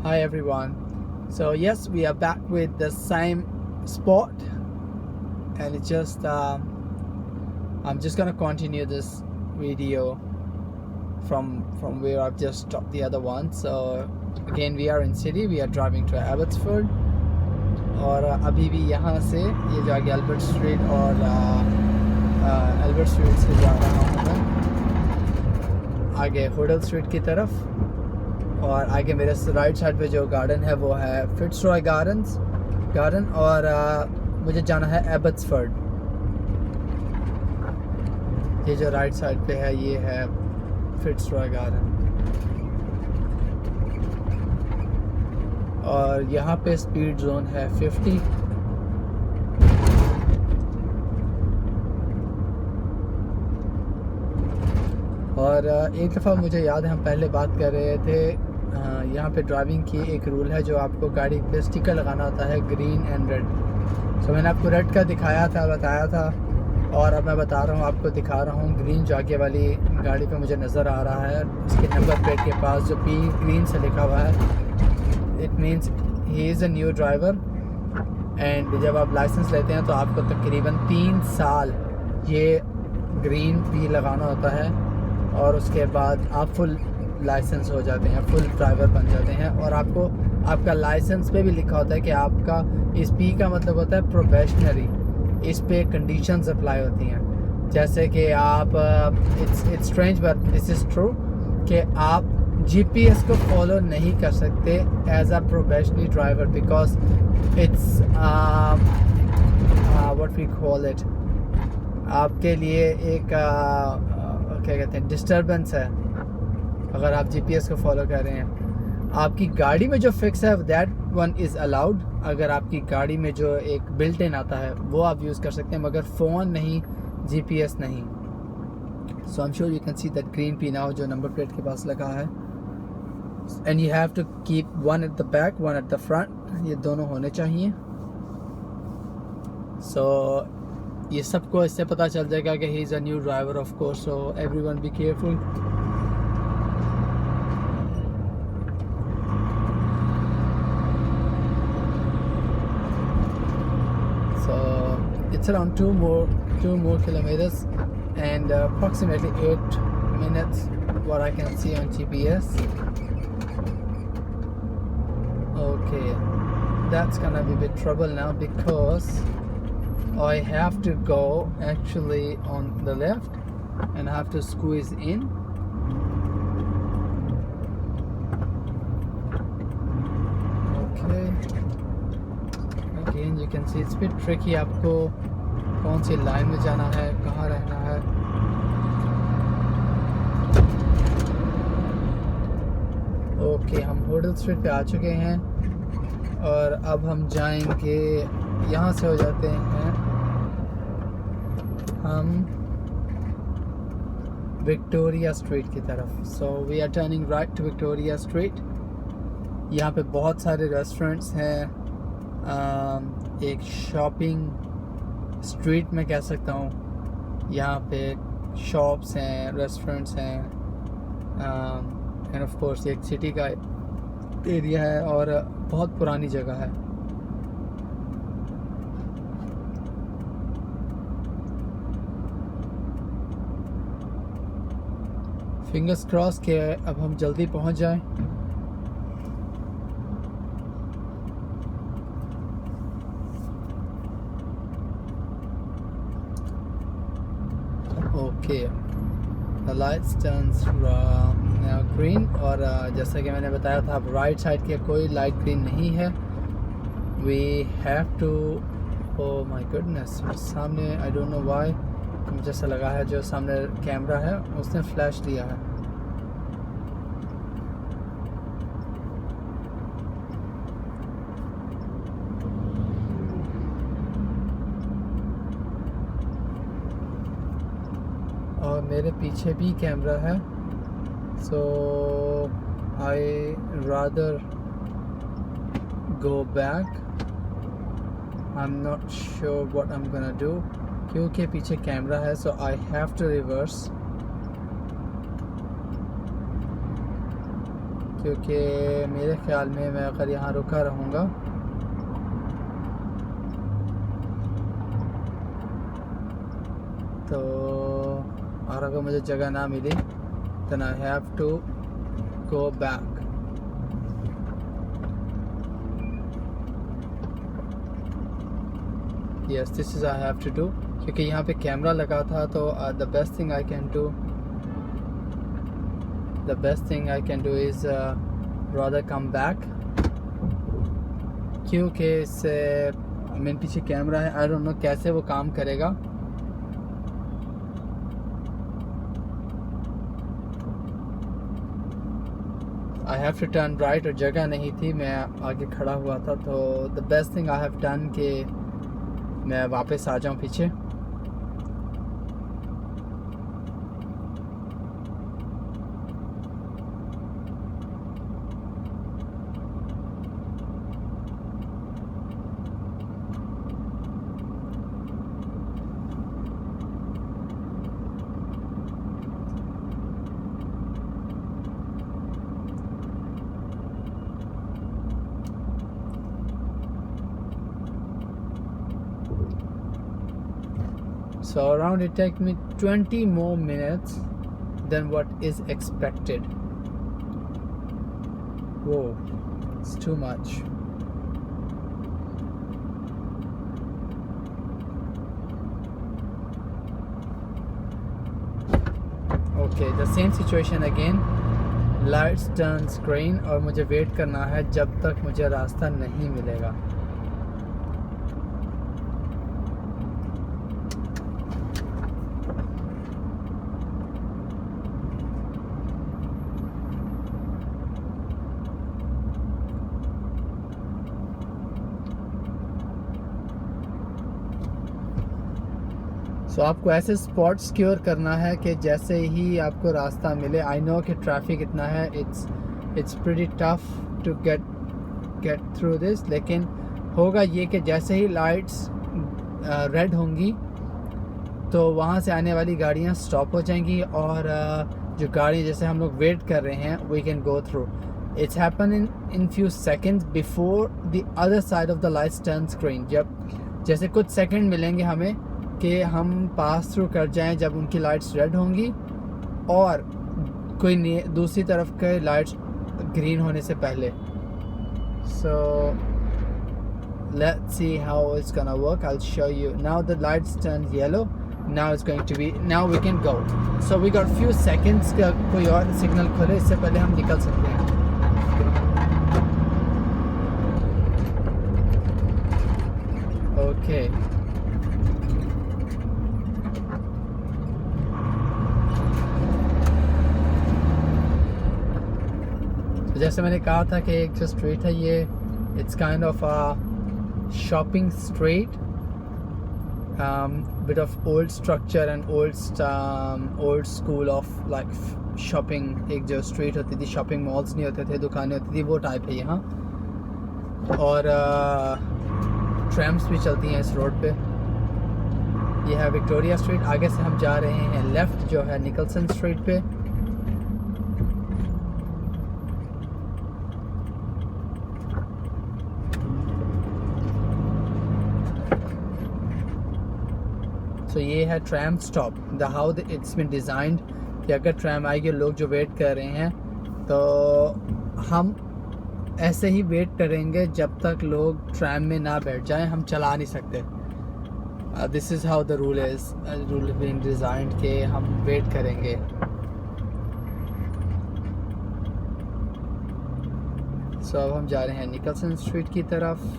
Hi everyone. So yes, we are back with the same spot, and it's just I'm just gonna continue this video from where I've just stopped the other one. So again, we are in city. We are driving to Abbotsford, और अभी भी यहाँ से ये जो आगे Albert street और Albert street से जा रहा हूँ मैं आगे होडल स्ट्रीट की तरफ, और आगे मेरे राइट साइड पे जो गार्डन है वो है फिट्सरॉय गार्डन, और मुझे जाना है एबट्सफोर्ड। ये जो राइट साइड पे है ये है फिट्सरॉय गार्डन, और यहाँ पे स्पीड जोन है 50। और एक दफ़ा मुझे याद है हम पहले बात कर रहे थे, यहाँ पे ड्राइविंग की एक रूल है जो आपको गाड़ी पे स्टिकर लगाना होता है ग्रीन एंड रेड। सो मैंने आपको रेड का दिखाया था, बताया था, और अब मैं बता रहा हूँ, आपको दिखा रहा हूँ ग्रीन जो आगे वाली गाड़ी पे मुझे नज़र आ रहा है, उसके नंबर प्लेट के पास जो पी ग्रीन से लिखा हुआ है, it means he is a new driver. And जब आप लाइसेंस लेते हैं तो आपको तकरीबन 3 साल ये ग्रीन पी लगाना होता है, और उसके बाद आप फुल लाइसेंस हो जाते हैं, फुल ड्राइवर बन जाते हैं। और आपको आपका लाइसेंस पे भी लिखा होता है कि आपका इस पी का मतलब होता है प्रोबेशनरी। इस पे कंडीशंस अप्लाई होती हैं, जैसे कि आप it's strange but this is true कि आप जीपीएस को फॉलो नहीं कर सकते as a probationary driver, because it's what we call it, आपके लिए एक क्या कहते हैं, डिस्टर्बेंस है अगर आप जीपीएस को फॉलो कर रहे हैं। आपकी गाड़ी में जो फिक्स है दैट वन इज़ अलाउड। अगर आपकी गाड़ी में जो एक बिल्ट इन आता है वो आप यूज़ कर सकते हैं, मगर फ़ोन नहीं, जीपीएस नहीं। So I am sure you can see that green P now जो नंबर प्लेट के पास लगा है, and you have to keep one at the back, one at the front, ये दोनों होने चाहिए। सो ये सबको इससे पता चल जाएगा कि he is a new driver of course, so everyone be careful. So it's around two more kilometers and approximately 8 minutes what I can see on GPS. Okay, that's gonna be a bit trouble now because I have to go actually on the left and I have to squeeze in. Okay, again you can see it's a bit tricky, आपको कौन सी line में जाना है, कहाँ रहना है। Okay, हम Hodal street पे आ चुके हैं, और अब हम जाएंगे, यहाँ से हो जाते हैं हम विक्टोरिया स्ट्रीट की तरफ। So we are turning right to Victoria street. यहाँ पे बहुत सारे रेस्टोरेंट्स हैं, एक शॉपिंग स्ट्रीट में कह सकता हूँ। यहाँ पे शॉप्स हैं, रेस्टोरेंट्स हैं, एंड ऑफ कोर्स एक सिटी का एरिया है, और बहुत पुरानी जगह है। फिंगर्स क्रॉस के अब हम जल्दी पहुँच जाएं। Okay, the lights turns green, और जैसा कि मैंने बताया था, अब राइट साइड के कोई लाइट ग्रीन नहीं है। We have to, oh my goodness, सामने आई डोंट नो व्हाई मुझे ऐसा लगा है जो सामने कैमरा है उसने फ्लैश दिया है। और मेरे पीछे भी कैमरा है, so I rather go back. I am not sure what I am gonna do, क्योंकि पीछे कैमरा है, so I have to reverse. क्योंकि मेरे ख़्याल में मैं अगर यहाँ रुका रहूँगा तो, और अगर मुझे जगह ना मिली then I have to go back. Yes, this is I have to do, क्योंकि यहाँ पे कैमरा लगा था तो the best thing I can do is rather come back, क्योंकि इससे मेरे पीछे कैमरा है, I don't know कैसे वो काम करेगा। I have to turn right और जगह नहीं थी, मैं आगे खड़ा हुआ था, तो the best thing I have done कि मैं वापस आ जाऊँ पीछे। So around it take me 20 more minutes than what is expected. Whoa, it's too much. Okay, the same situation again. Lights turn green और मुझे वेट करना है जब तक मुझे रास्ता नहीं मिलेगा। सो आपको ऐसे स्पॉट सिक्योर करना है कि जैसे ही आपको रास्ता मिले, आई नो कि ट्रैफिक इतना है, it's pretty tough to get through this, लेकिन होगा ये कि जैसे ही लाइट्स रेड होंगी तो वहाँ से आने वाली गाड़ियाँ स्टॉप हो जाएंगी और जो गाड़ी जैसे हम लोग वेट कर रहे हैं we can go through. It's happen in few seconds before the other side of the lights turn green. जब जैसे कुछ सेकंड मिलेंगे हमें कि हम पास थ्रू कर जाएं जब उनकी लाइट्स रेड होंगी और कोई दूसरी तरफ के लाइट्स ग्रीन होने से पहले। So let's see how it's gonna work. I will show you. Now the lights turn yellow, now it's going to be, now we can go. So we got few seconds का कोई और signal खोले, इससे पहले हम निकल सकते हैं। ओके जैसे मैंने कहा था कि एक जो स्ट्रीट है ये it's kind of a shopping street, bit of old structure and old school of like shopping. एक जो स्ट्रीट होती थी, शॉपिंग मॉल्स नहीं होते थे, दुकानें होती थी, वो टाइप है यहाँ। और ट्रैम्स भी चलती हैं इस रोड पे। ये है विक्टोरिया स्ट्रीट। आगे से हम जा रहे हैं लेफ़्ट जो है निकलसन स्ट्रीट पे। तो ये है tram stop, the how it's been designed कि अगर ट्रैम आएगी, लोग जो वेट कर रहे हैं तो हम ऐसे ही वेट करेंगे जब तक लोग ट्रैम में ना बैठ जाएं, हम चला नहीं सकते। This is how the rule been designed कि हम वेट करेंगे। सो अब हम जा रहे हैं निकलसन स्ट्रीट की तरफ।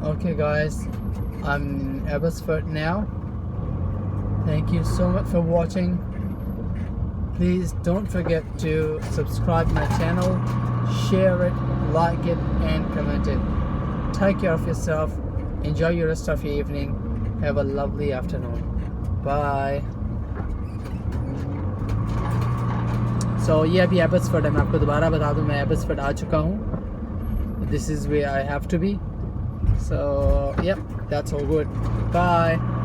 Okay guys, I'm in Abbotsford now. Thank you so much for watching. Please don't forget to subscribe my channel, share it, like it and comment it. Take care of yourself. Enjoy your rest of your evening. Have a lovely afternoon. Bye. So ये अभी एबर्सफोर्ड है. मैं आपको दोबारा बता दूं, मैं एबर्सफोर्ड आ चुका हूँ. This is where I have to be. So yeah, that's all good. Bye.